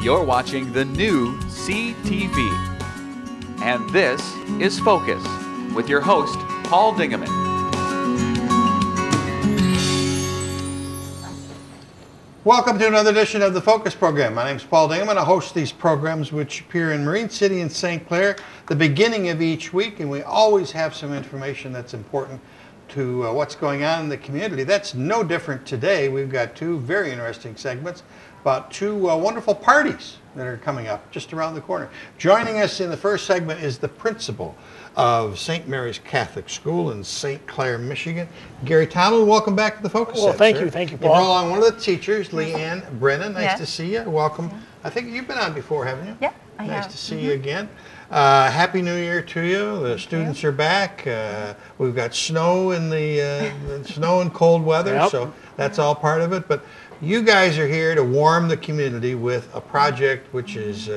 You're watching the new CTV. And this is Focus with your host, Paul Dingeman. Welcome to another edition of the Focus program. My name is Paul Dingeman. I host these programs which appear in Marine City and St. Clair the beginning of each week, and we always have some information that's important to what's going on in the community. That's no different today. We've got two very interesting segments about two wonderful parties that are coming up just around the corner. Joining us in the first segment is the principal of St. Mary's Catholic School in St. Clair, Michigan. Gary Tomlin, welcome back to the Focus. Well, thank you, Paul. you, Paul. You brought along one of the teachers, Leanne Brennan. Nice Yes. to see you. Welcome. I think you've been on before, haven't you? Yeah, I have. Nice to see you again. Happy New Year to you. The students are back. We've got snow in the snow and cold weather, so that's all part of it. But you guys are here to warm the community with a project which is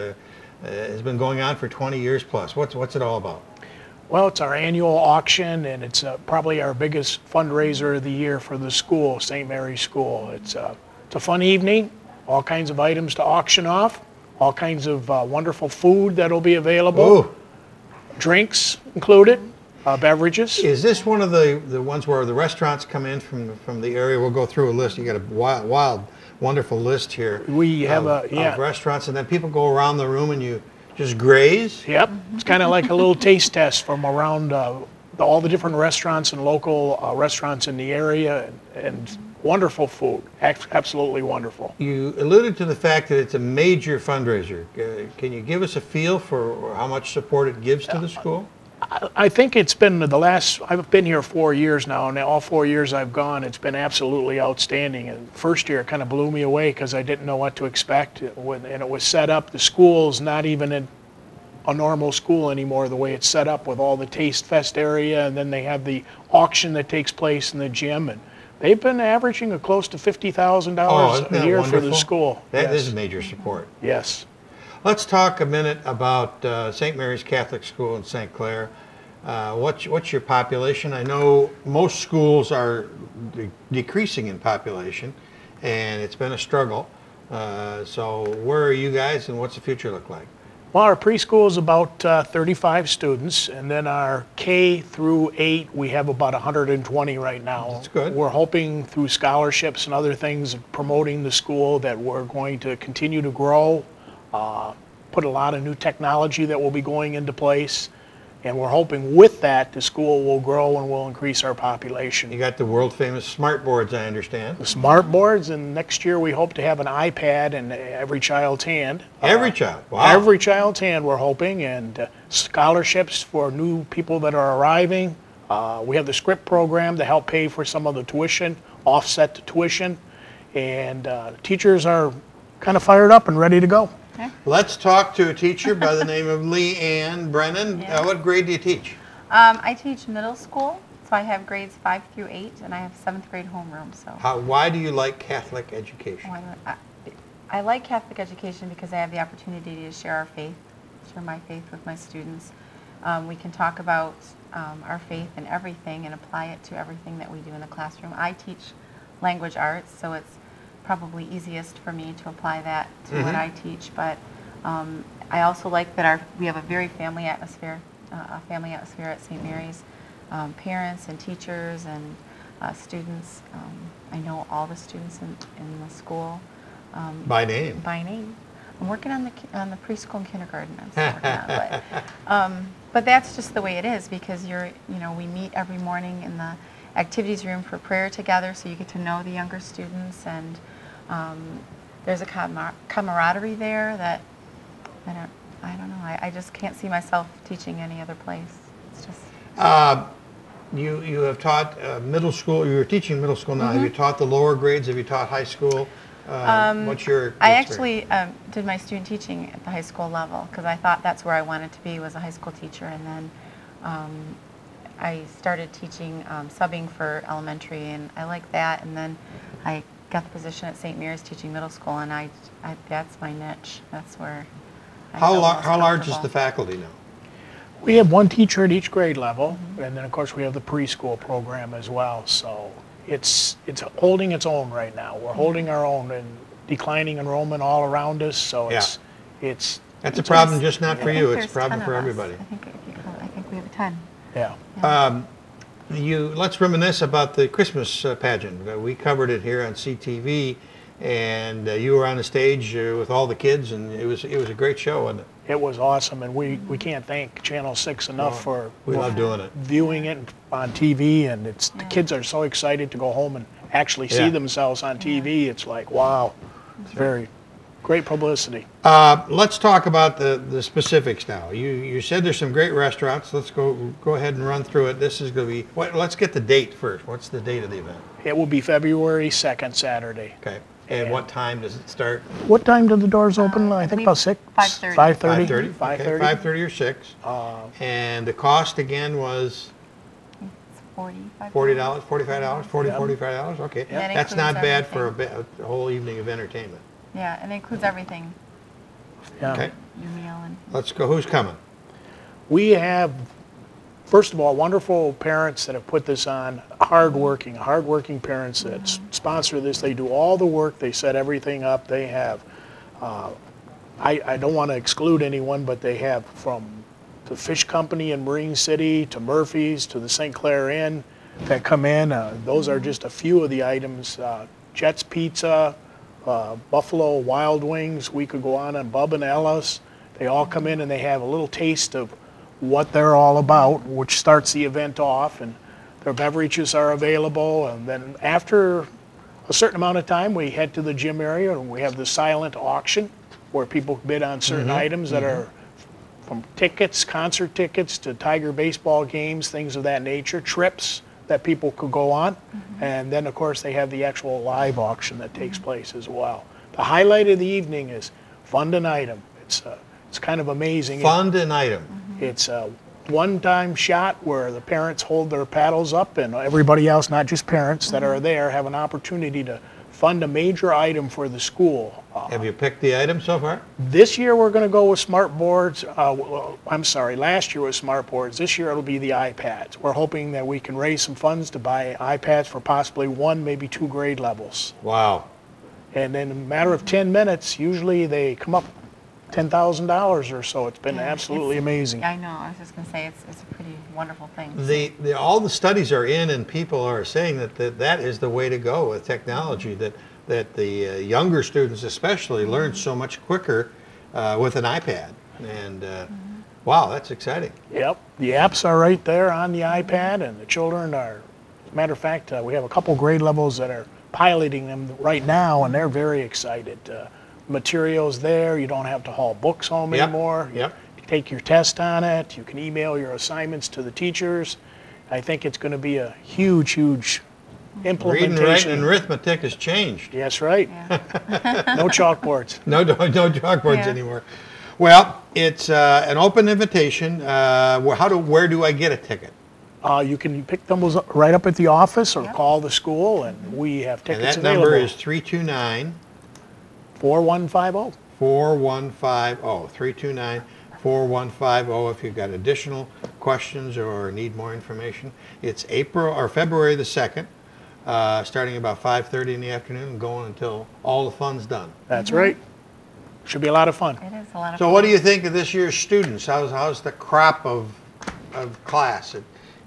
has been going on for 20 years plus. What's it all about? Well, it's our annual auction, and it's probably our biggest fundraiser of the year for the school, St. Mary's School. It's a fun evening, all kinds of items to auction off, all kinds of wonderful food that'll be available, Ooh. Drinks included, beverages. Is this one of the ones where the restaurants come in from the area? We'll go through a list. You got a wild, wonderful list here. We have of restaurants, and then people go around the room and you just graze. Yep, it's kind of like a little taste test from around all the different restaurants and local restaurants in the area, and wonderful food, absolutely wonderful. You alluded to the fact that it's a major fundraiser. Can you give us a feel for how much support it gives to the school? I think it's been I've been here 4 years now, and all 4 years I've gone, it's been absolutely outstanding. And first year it kind of blew me away because I didn't know what to expect. And it was set up, the school's not even a normal school anymore, the way it's set up with all the Taste Fest area, and then they have the auction that takes place in the gym. And they've been averaging close to $50,000 a year for the school. That is major support. Yes. Let's talk a minute about St. Mary's Catholic School in St. Clair. What's your population? I know most schools are decreasing in population, and it's been a struggle. So where are you guys, and what's the future look like? Well, our preschool is about 35 students, and then our K through 8, we have about 120 right now. That's good. We're hoping through scholarships and other things, promoting the school, that we're going to continue to grow. Put a lot of new technology that will be going into place, and we're hoping with that the school will grow and will increase our population. You got the world famous smart boards, I understand. The smart boards, and next year we hope to have an iPad in every child's hand. Every child? Wow. Every child's hand, we're hoping, and scholarships for new people that are arriving. We have the script program to help pay for some of the tuition, offset the tuition, and teachers are kind of fired up and ready to go. Okay. Let's talk to a teacher by the name of Leanne Brennan. Yeah. What grade do you teach? I teach middle school, so I have grades 5 through 8, and I have 7th grade homeroom. So Why do you like Catholic education? I like Catholic education because I have the opportunity to share my faith with my students. We can talk about our faith in everything and apply it to everything that we do in the classroom. I teach language arts, so it's probably easiest for me to apply that to what I teach, but I also like that we have a very family atmosphere at St. Mary's. Parents and teachers and students. I know all the students in the school. By name? By name. I'm working on the preschool and kindergarten. I'm still working on, but that's just the way it is, because we meet every morning in the activities room for prayer together, so you get to know the younger students, and there's a camaraderie there that I don't know. I just can't see myself teaching any other place. It's just. You have taught middle school. You're teaching middle school now. Have you taught the lower grades? Have you taught high school? What's your I experience? actually did my student teaching at the high school level because I thought that's where I wanted to be, was a high school teacher, and then I started teaching subbing for elementary, and I like that, and then I got the position at St. Mary's teaching middle school, and that's my niche. That's where I feel most How large is comfortable. the faculty now? We have one teacher at each grade level, and then of course we have the preschool program as well. So it's holding its own right now. We're holding our own, and declining enrollment all around us, so Yeah. it's That's a problem just not for I you, think it's a there's problem 10 for of us. everybody. I think we have 10. yeah. Let's reminisce about the Christmas pageant. We covered it here on CTV, and you were on the stage with all the kids, and it was a great show, wasn't it? It was awesome, and we can't thank Channel 6 enough for We love doing it. viewing it on TV, and the kids are so excited to go home and actually see Yeah. themselves on TV. It's like, wow, it's very great publicity. Let's talk about the specifics now. You said there's some great restaurants. Let's go ahead and run through it. This is going to be. Let's get the date first. What's the date of the event? It will be February 2nd, Saturday. Okay. And what time does it start? What time do the doors open? I think about 6? 5:30. 5:30? 5:30. 5:30. 5:30 or 6. And the cost again was It's $45. $40, $45, $45. Okay. That That's not includes bad for everything. a whole evening of entertainment. Yeah, and it includes everything, Yeah. Okay. your meal and. Let's go. Who's coming? We have, first of all, wonderful parents that have put this on, hardworking parents that sponsor this. They do all the work. They set everything up. They have, I don't want to exclude anyone, but they have from the Fish Company in Marine City to Murphy's to the St. Clair Inn that come in. Those are just a few of the items. Jets Pizza, Buffalo Wild Wings. We could go on Bub and Ella's. They all come in and they have a little taste of what they're all about, which starts the event off, and their beverages are available. And then after a certain amount of time, we head to the gym area and we have the silent auction where people bid on certain items that are from tickets, concert tickets, to Tiger baseball games, things of that nature, trips that people could go on. And then, of course, they have the actual live auction that takes place as well. The highlight of the evening is Fund an Item. It's kind of amazing. Fund an item. It's a one-time shot where the parents hold their paddles up, and everybody else, not just parents that are there, have an opportunity to fund a major item for the school. Have you picked the item so far? This year we're going to go with smart boards. I'm sorry, last year was smart boards. This year it'll be the iPads. We're hoping that we can raise some funds to buy iPads for possibly 1, maybe 2 grade levels. Wow. And in a matter of 10 minutes, usually they come up $10,000 or so. It's been absolutely amazing. I know. I was just going to say it's a pretty wonderful thing. All the studies are in, and people are saying that is the way to go with technology. That the younger students especially learn so much quicker with an iPad. And wow, that's exciting. Yep, the apps are right there on the iPad, and the children are. As a matter of fact, we have a couple grade levels that are piloting them right now, and they're very excited. Materials there. You don't have to haul books home anymore. Yep. You take your test on it. You can email your assignments to the teachers. I think it's going to be a huge implementation. Reading, writing, and arithmetic has changed. Yes, right. Yeah. No chalkboards. No chalkboards Yeah. anymore. Well, it's an open invitation. Where do I get a ticket? You can pick them right up at the office or call the school, and we have And tickets that available. number is 329 4150. 4150. 329 4150 if you've got additional questions or need more information. It's February the 2nd, starting about 5:30 in the afternoon and going until all the fun's done. That's right. Should be a lot of fun. It is a lot of So fun. what do you think of this year's students? How's the crop of class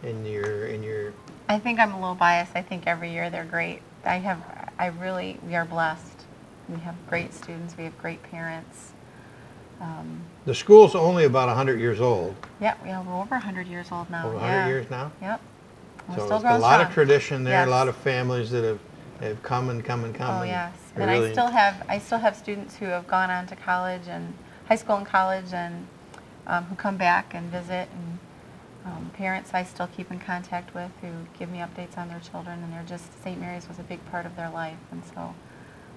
in your I think I'm a little biased. I think every year they're great. We are blessed. We have great students. We have great parents. The school's only about 100 years old. Yeah, we're over 100 years old now. Over 100 years now? Yep. We're So still it's a growing lot of strong. tradition there, Yes. a lot of families that have come and come and come. Oh and yes, are and really- I still have students who have gone on to college and high school and college, and who come back and visit, and parents I still keep in contact with who give me updates on their children, and St. Mary's was a big part of their life, and so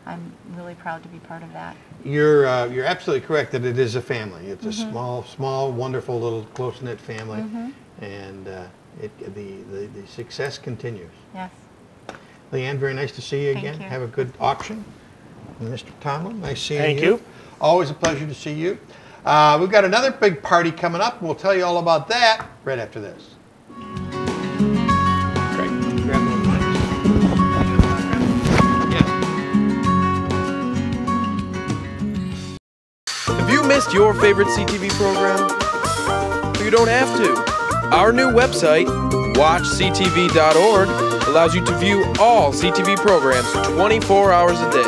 I'm really proud to be part of that. You're absolutely correct that it is a family. It's a small, wonderful little close-knit family, and the success continues. Yes. Leanne, very nice to see you Thank again. you. Have a good auction. And Mr. Tomlin, nice seeing Thank you. Always a pleasure to see you. We've got another big party coming up. We'll tell you all about that right after this. Great. Grab those mics. Yeah. you missed your favorite CTV program? You don't have to. Our new website, watchctv.org, allows you to view all CTV programs 24 hours a day.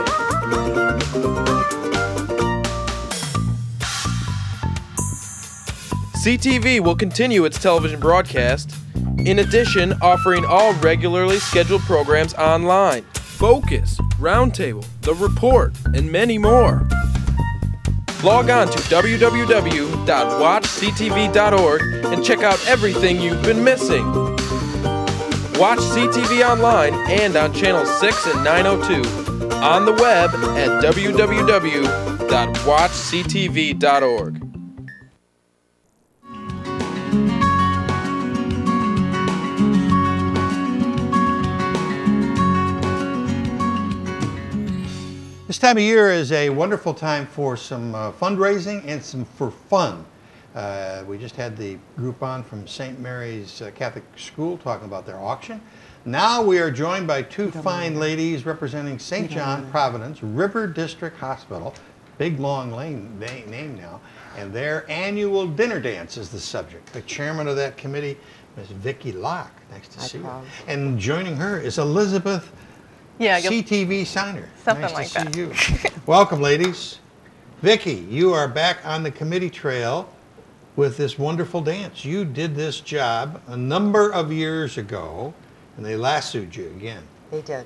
CTV will continue its television broadcast, in addition offering all regularly scheduled programs online. Focus, Roundtable, The Report, and many more. Log on to www.watchctv.org and check out everything you've been missing. Watch CTV online and on channels 6 and 902, on the web at www.watchctv.org. This time of year is a wonderful time for some fundraising and some for fun. We just had the group on from St. Mary's Catholic School talking about their auction. Now we are joined by two fine ladies representing St. John Providence River District Hospital, big long name now, and their annual dinner dance is the subject. The chairman of that committee, Ms. Vicki Locke. Nice to see you. And joining her is Elizabeth CTV Steiner. Something nice like to that. See you. Welcome, ladies. Vicki, you are back on the committee trail with this wonderful dance. You did this job a number of years ago, and they lassoed you again. They did.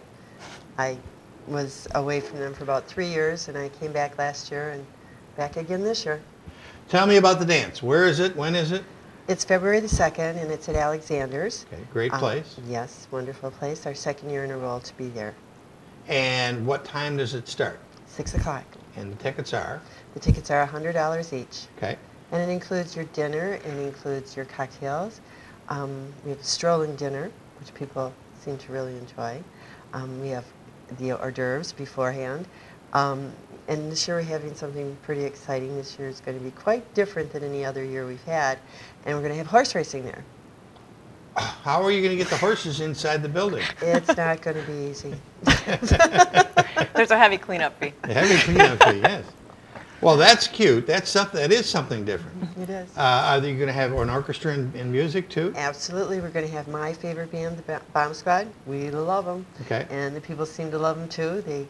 I was away from them for about 3 years, and I came back last year and back again this year. Tell me about the dance. Where is it? When is it? It's February the 2nd, and it's at Alexander's. Okay, great place. Yes, wonderful place. Our second year in a row to be there. And what time does it start? 6 o'clock. And the tickets are? The tickets are $100 each. Okay. And it includes your dinner, it includes your cocktails. We have a strolling dinner, which people seem to really enjoy. We have the hors d'oeuvres beforehand. And this year we're having something pretty exciting. This year is going to be quite different than any other year we've had. And we're going to have horse racing there. How are you going to get the horses inside the building? It's not going to be easy. There's a heavy cleanup fee. A heavy cleanup fee, yes. Well, that's cute. That's something. That is something different. It is. Are you going to have an orchestra and music too? Absolutely. We're going to have my favorite band, the Bomb Squad. We love them. Okay. And the people seem to love them too. They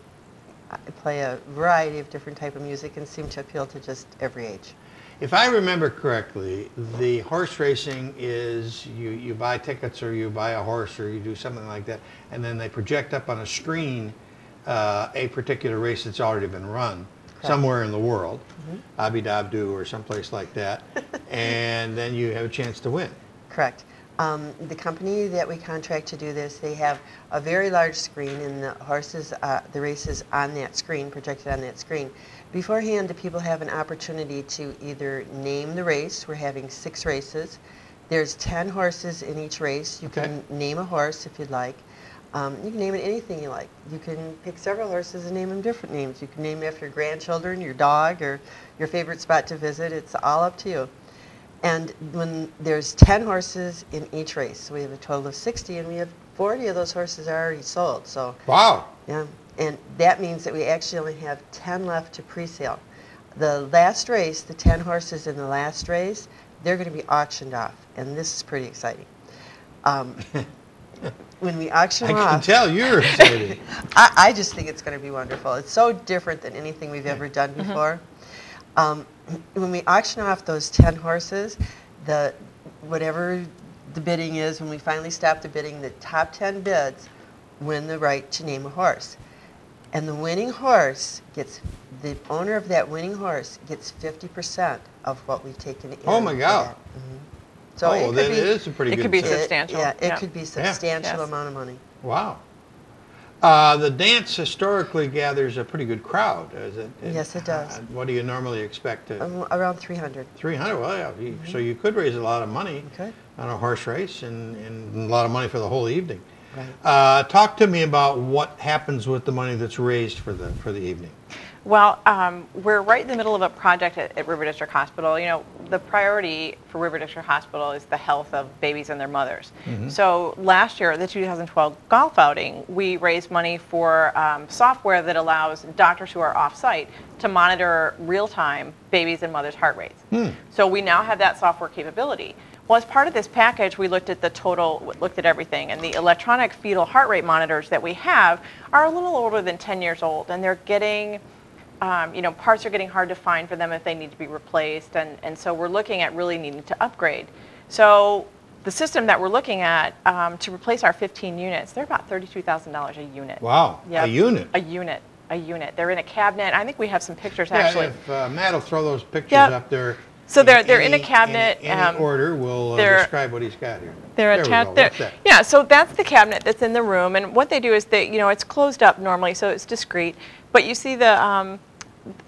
play a variety of different type of music and seem to appeal to just every age. If I remember correctly, the horse racing is you buy tickets or you buy a horse or you do something like that, and then they project up on a screen a particular race that's already been run somewhere in the world, Abu Dhabi or someplace like that, and then you have a chance to win. Correct. The company that we contract to do this, they have a very large screen, and the horses, the races on that screen, projected on that screen. Beforehand, the people have an opportunity to either name the race. We're having 6 races. There's 10 horses in each race. You can name a horse if you'd like. You can name it anything you like. You can pick several horses and name them different names. You can name it after your grandchildren, your dog, or your favorite spot to visit. It's all up to you. And when there's 10 horses in each race, so we have a total of 60, and we have 40 of those horses are already sold. So wow. Yeah, and that means that we actually only have 10 left to pre-sale. The last race, the 10 horses in the last race, they're going to be auctioned off, and this is pretty exciting. When we auction off, I can tell you're excited. I just think it's going to be wonderful. It's so different than anything we've ever done before. When we auction off those 10 horses, whatever the bidding is, when we finally stop the bidding, the top 10 bids win the right to name a horse. And the winning horse gets, the owner of that winning horse gets 50% of what we've taken in. Oh my God. So it could be, it is a pretty good It could be set. substantial. It could be a substantial Yes. amount of money. Wow. The dance historically gathers a pretty good crowd. Is it? Yes, it does. What do you normally expect? Around 300. 300. Well, yeah. So you could raise a lot of money on a horse race and a lot of money for the whole evening. Right. Talk to me about what happens with the money that's raised for the evening. Well, we're right in the middle of a project at River District Hospital. You know, the priority for River District Hospital is the health of babies and their mothers. So last year, the 2012 golf outing, we raised money for software that allows doctors who are off-site to monitor real-time babies and mothers' heart rates. So we now have that software capability. Well, as part of this package, we looked at everything, and the electronic fetal heart rate monitors that we have are a little older than 10 years old, and they're getting you know, parts are getting hard to find for them if they need to be replaced, and so we're looking at really needing to upgrade. So the system that we're looking at to replace our 15 units, they're about $32,000 a unit. Wow, Yep. a unit? A unit. They're in a cabinet. I think we have some pictures actually. If Matt will throw those pictures Yep. up there. So they're in a cabinet. Any order, we'll describe what he's got here. They're attached there. Yeah, so that's the cabinet that's in the room, and what they do is you know, it's closed up normally, so it's discreet. But you see the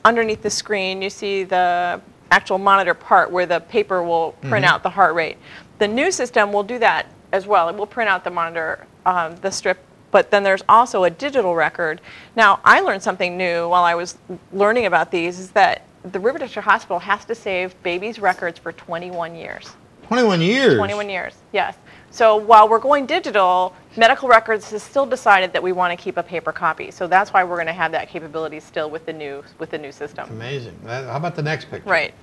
underneath the screen, you see the actual monitor part where the paper will print out the heart rate. The new system will do that as well. It will print out the monitor, the strip. But then there's also a digital record. Now, I learned something new while I was learning about these, is that the River District Hospital has to save babies' records for 21 years. 21 years? 21 years, yes. So while we're going digital, medical records has still decided that we want to keep a paper copy. So that's why we're going to have that capability still with the new system. Amazing. How about the next picture? Right.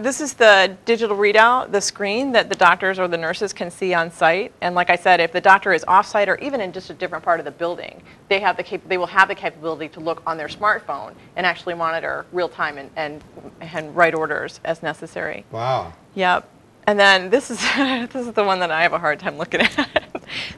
This is the digital readout, the screen that the doctors or the nurses can see on site. And like I said, if the doctor is off-site or even in just a different part of the building, they will have the capability to look on their smartphone and actually monitor real time and write orders as necessary. Wow. Yep. And then this is this is the one that I have a hard time looking at.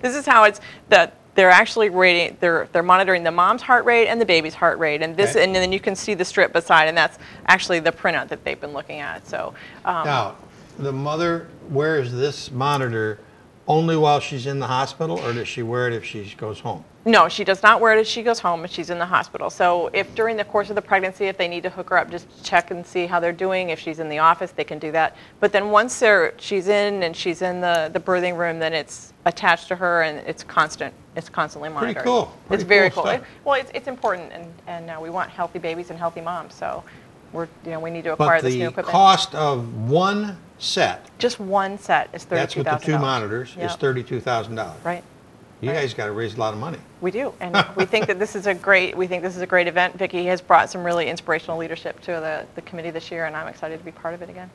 This is how it's that they're actually rating, they're monitoring the mom's heart rate and the baby's heart rate, and this, and then you can see the strip beside, and that's actually the printout that they've been looking at. So now, the mother wears this monitor only while she's in the hospital, or does she wear it if she goes home? No, she does not wear it as she goes home if she's in the hospital. So if during the course of the pregnancy, if they need to hook her up, just check and see how they're doing. If she's in the office, they can do that. But then once she's in and she's in the birthing room, then it's attached to her and it's constantly monitored. Pretty cool. It's very cool. Well, it's important, and we want healthy babies and healthy moms. So we need to acquire this new equipment. But the cost of one set, just one set, is $32,000. That's with the two monitors, is $32,000. Right. You guys got to raise a lot of money. We do, and we think that this is a great event. Vicki has brought some really inspirational leadership to the committee this year, and I'm excited to be part of it again.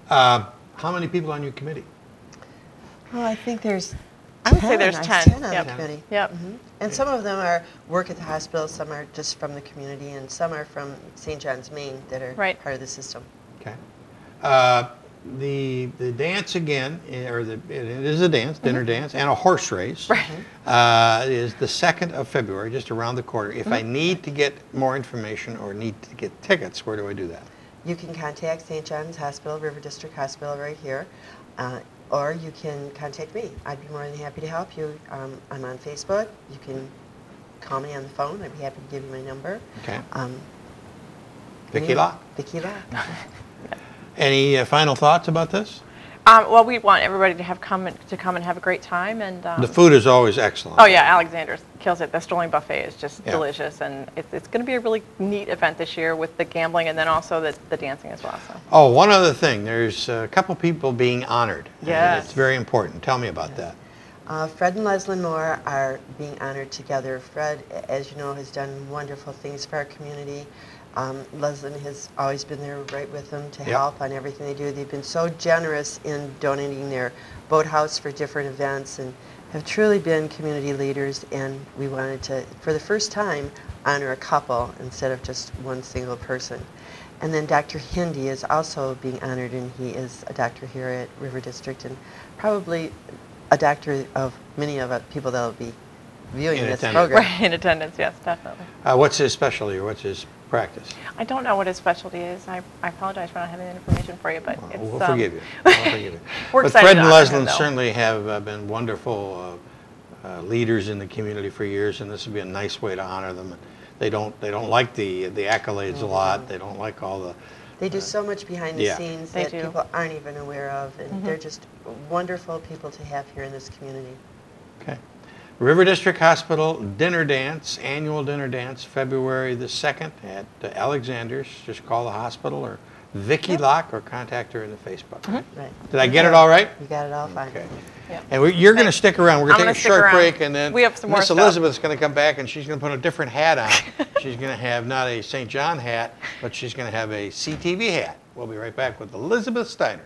How many people on your committee? Well, I think there's I would say there's 10 on the committee. Yep. And some of them work at the hospital, some are just from the community, and some are from St. John's, Maine that are part of the system. Okay. The dance again, it is a dance, dinner dance, and a horse race, is the 2nd of February, just around the corner. If I need to get more information or need to get tickets, where do I do that? You can contact St. John's Hospital, River District Hospital right here, or you can contact me. I'd be more than happy to help you. I'm on Facebook. You can call me on the phone. I'd be happy to give you my number. Okay. Vicki Locke? Vicki Locke. Any final thoughts about this? Well, we want everybody to come and have a great time, and the food is always excellent. Oh yeah, Alexander's kills it. The strolling buffet is just delicious, and it's going to be a really neat event this year with the gambling and then also the dancing as well. So. Oh, one other thing. There's a couple people being honored. Yes. It's very important. Tell me about that. Fred and Leslie Moore are being honored together. Fred, as you know, has done wonderful things for our community. Leslie has always been there right with them to help on everything they do. They've been so generous in donating their boathouse for different events and have truly been community leaders, and we wanted to, for the first time, honor a couple instead of just one single person. And then Dr. Hindi is also being honored, and he is a doctor here at River District and probably a doctor of many of the people that will be viewing this program. Right, in attendance, yes, definitely. What's his specialty, or what's his practice? I don't know what his specialty is. I apologize for not having that information for you, but we'll forgive you. We'll forgive you. We're but excited Fred and Leslie him, certainly have been wonderful leaders in the community for years, and this would be a nice way to honor them. They don't like the accolades a lot. They don't like all the. They do so much behind the scenes that do. people aren't even aware of, and they're just wonderful people to have here in this community. Okay. River District Hospital Dinner Dance, annual dinner dance, February the 2nd at Alexander's. Just call the hospital or Vicki Locke or contact her in the Facebook. Right? Right. Did I get it all right? You got it all fine. Okay. Yep. And you're going to stick around. We're going to I'm take a gonna stick short around. break, and then We have some more Miss stuff. Elizabeth's going to come back, and she's going to put a different hat on. She's going to have not a St. John hat, but she's going to have a CTV hat. We'll be right back with Elizabeth Steiner.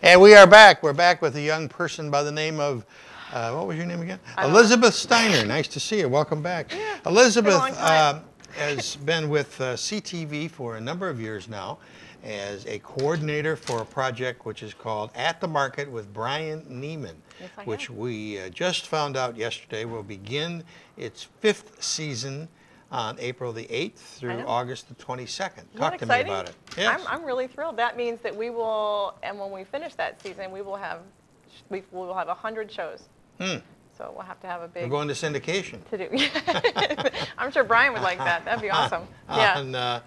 And we are back. We're back with a young person by the name of, what was your name again? Elizabeth Steiner. Nice to see you. Welcome back. Yeah, Elizabeth it's been a long time. has been with CTV for a number of years now as a coordinator for a project which is called At the Market with Bryan Neiman, which we just found out yesterday will begin its 5th season on April the 8th through August the 22nd. Talk to me about it. Yes. I'm really thrilled. That means that we will, and when we finish that season, we will have 100 shows. So we'll have to have a big. We're going to syndication. To do. I'm sure Bryan would like that. That'd be awesome. Yeah.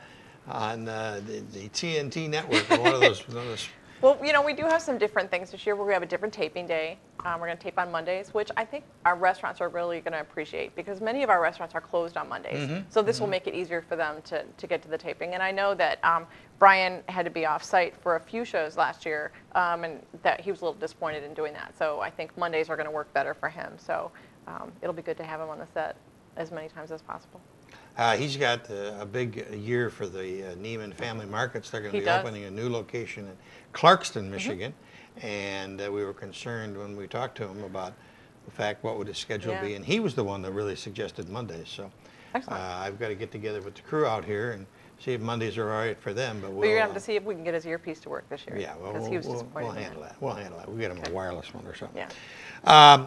On the TNT network, or one of those. Well, you know, we do have some different things this year. We're going to have a different taping day. We're going to tape on Mondays, which I think our restaurants are really going to appreciate because many of our restaurants are closed on Mondays. So this will make it easier for them to get to the taping. And I know that Bryan had to be off site for a few shows last year, and that he was a little disappointed in doing that. So I think Mondays are going to work better for him. So it'll be good to have him on the set as many times as possible. He's got a big year for the Neiman Family Markets. They're going to be opening a new location in Clarkston, Michigan. And we were concerned when we talked to him about the fact what would his schedule be. And he was the one that really suggested Mondays. So I've got to get together with the crew out here and see if Mondays are all right for them. But you're going to have to see if we can get his earpiece to work this year. Yeah, well, we'll handle that. We'll handle that. We'll get him a wireless one or something. Yeah.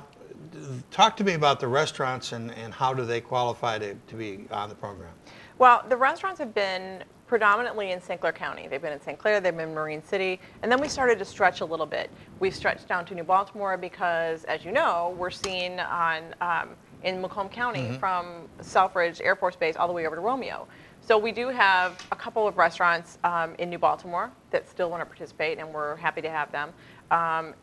Talk to me about the restaurants and how do they qualify to be on the program? Well, the restaurants have been predominantly in St. Clair County. They've been in St. Clair, they've been in Marine City, and then we started to stretch a little bit. We've stretched down to New Baltimore because, as you know, we're seen on in Macomb County from Selfridge Air Force Base all the way over to Romeo. So we do have a couple of restaurants in New Baltimore that still want to participate, and we're happy to have them.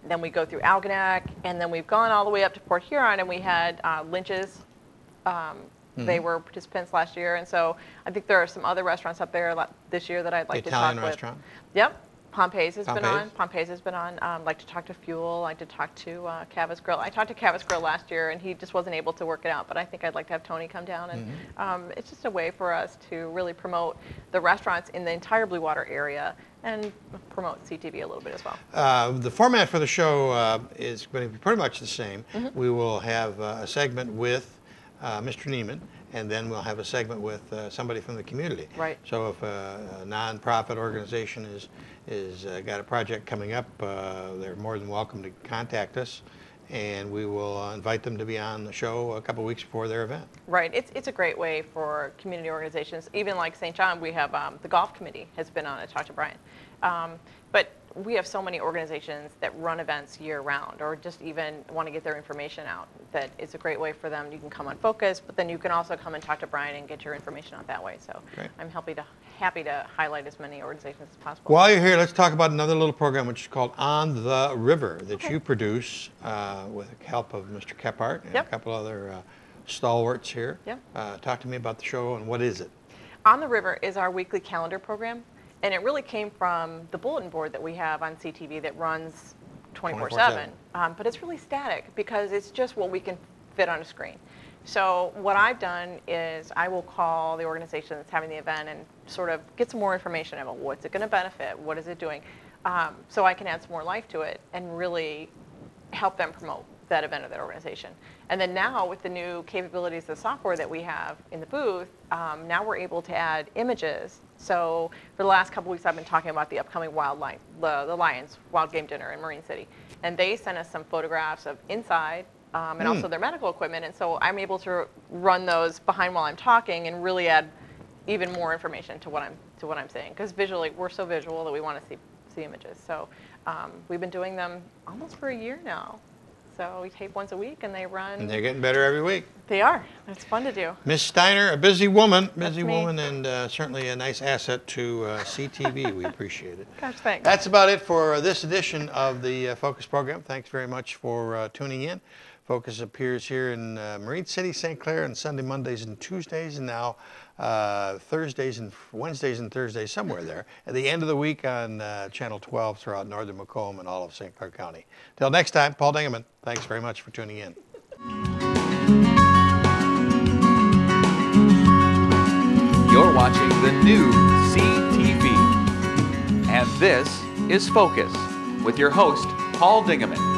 Then we go through Algonac, and then we've gone all the way up to Port Huron, and we had Lynch's. They were participants last year, and so I think there are some other restaurants up there this year that I'd like to talk with. Italian restaurant? Yep. Pompeii's has been on. Pompeii's has been on. I'd like to talk to Fuel. I'd like to talk to Cava's Grill. I talked to Cava's Grill last year, and he just wasn't able to work it out, but I think I'd like to have Tony come down. And it's just a way for us to really promote the restaurants in the entire Blue Water area and promote CTV a little bit as well. The format for the show is going to be pretty much the same. We will have a segment with Mr. Neiman, and then we'll have a segment with somebody from the community. Right. So if a nonprofit organization is got a project coming up, they're more than welcome to contact us, and we will invite them to be on the show a couple weeks before their event. Right. It's a great way for community organizations. Even like St. John, we have the golf committee has been on. I talked to Bryan. But we have so many organizations that run events year-round or just even want to get their information out that it's a great way for them. You can come on Focus, but then you can also come and talk to Bryan and get your information out that way. So I'm happy to highlight as many organizations as possible. While you're here, let's talk about another little program which is called On the River that you produce with the help of Mr. Kephart and a couple other stalwarts here. Talk to me about the show and what is it? On the River is our weekly calendar program. And it really came from the bulletin board that we have on CTV that runs 24/7. But it's really static because it's just what we can fit on a screen. So what I've done is I will call the organization that's having the event and sort of get some more information about what's it going to benefit, what is it doing, so I can add some more life to it and really help them promote that event or that organization. And then now with the new capabilities of software that we have in the booth, now we're able to add images. So for the last couple weeks I've been talking about the upcoming the Lions Wild Game Dinner in Marine City. And they sent us some photographs of inside and also their medical equipment. And so I'm able to run those behind while I'm talking and really add even more information to what I'm saying. Because visually, we're so visual that we want to see images. So we've been doing them almost for a year now. So we tape once a week, and they run. And they're getting better every week. They are. It's fun to do. Miss Steiner, a busy woman, and certainly a nice asset to CTV. We appreciate it. Gosh, thanks. That's about it for this edition of the Focus program. Thanks very much for tuning in. Focus appears here in Marine City, St. Clair, on Sunday, Mondays, and Tuesdays, and now Thursdays and Wednesdays and Thursdays, somewhere there. At the end of the week on Channel 12 throughout northern Macomb and all of St. Clair County. Till next time, Paul Dingeman, thanks very much for tuning in. You're watching the new CTV. And this is Focus with your host, Paul Dingeman.